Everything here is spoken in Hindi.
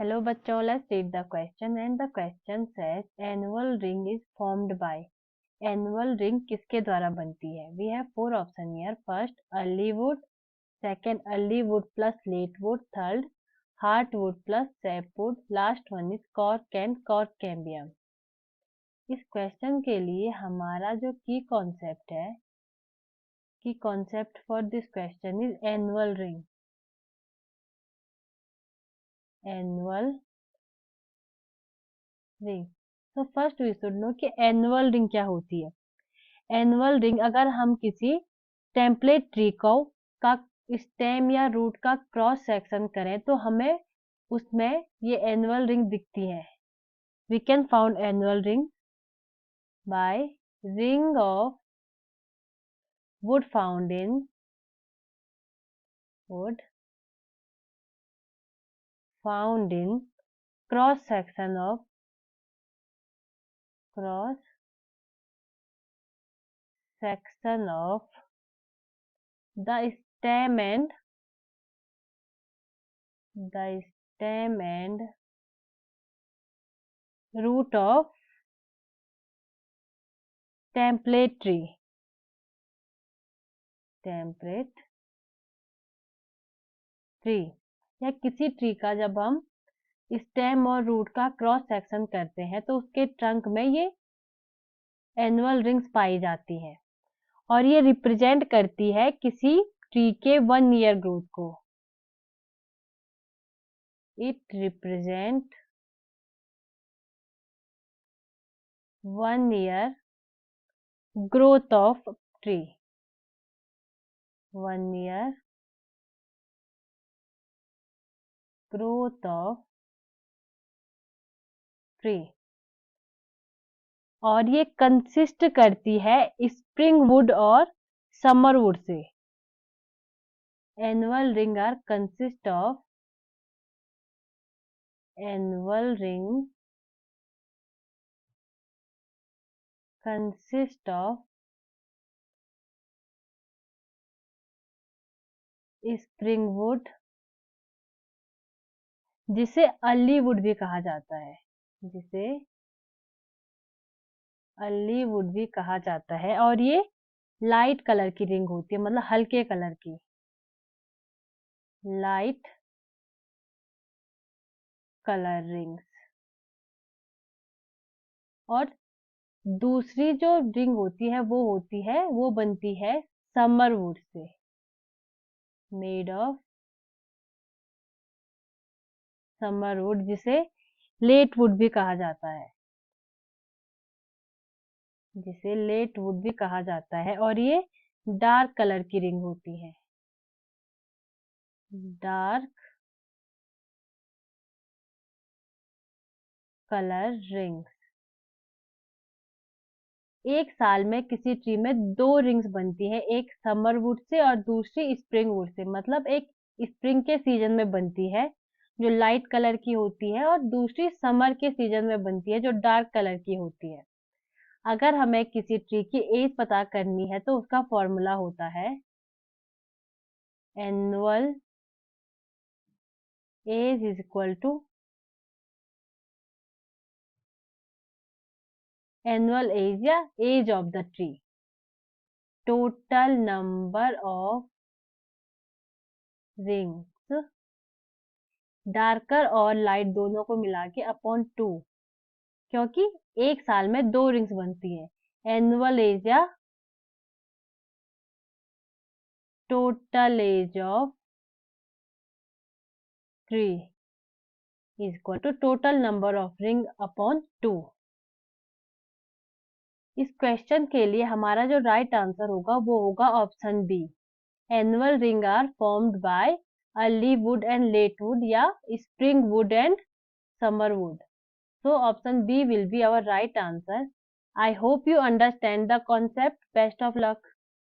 Hello बच्चों, let's read the question and the question says annual ring is formed by. Annual ring किसके द्वारा बनती है? We have four option here. First early wood, second early wood plus late wood, third heartwood plus sapwood, last one is cork and cork cambium. इस क्वेश्चन के लिए हमारा जो की कॉन्सेप्ट है, की concept for this question is annual ring. Annual ring. तो फर्स्ट वी शुड नो कि एनुअल रिंग क्या होती है. एनुअल रिंग अगर हम किसी टेम्पलेट ट्री को का स्टेम या रूट का क्रॉस सेक्शन करें तो हमें उसमें ये एनुअल रिंग दिखती है. We can found annual ring by ring of wood found in cross section of the stem and root of template tree. या किसी ट्री का जब हम स्टेम और रूट का क्रॉस सेक्शन करते हैं तो उसके ट्रंक में ये एनुअल रिंग्स पाई जाती है और ये रिप्रेजेंट करती है किसी ट्री के 1 ईयर ग्रोथ को. It represent 1 year growth of tree. 1 year growth of tree. और ये कंसिस्ट करती है स्प्रिंग वुड और समर वुड से. Annual ring are consist of spring wood जिसे अर्ली वुड भी कहा जाता है. और ये लाइट कलर की रिंग होती है, मतलब हल्के कलर की. Light colour rings. और दूसरी जो रिंग होती है वो बनती है समर वुड से. मेड ऑफ समर वुड जिसे लेट वुड भी कहा जाता है. और ये डार्क कलर की रिंग होती है. Dark colour rings. एक साल में किसी ट्री में 2 रिंग्स बनती है, एक समर वुड से और दूसरी स्प्रिंग वुड से. मतलब एक स्प्रिंग के सीजन में बनती है जो लाइट कलर की होती है और दूसरी समर के सीजन में बनती है जो डार्क कलर की होती है. अगर हमें किसी ट्री की एज पता करनी है तो उसका फॉर्मूला होता है annual age is equal to annual age या age of the tree, total number of rings darker और लाइट दोनों को मिला के अपॉन 2, क्योंकि एक साल में 2 रिंग्स बनती है. एनुअल एज या total age of tree is equal to total number of ring upon 2. इस क्वेश्चन के लिए हमारा जो राइट आंसर होगा वो होगा option B. Annual ring are formed by early wood and late wood या spring wood and summer wood. So option B will be our right answer. I hope you understand the concept. Best of luck.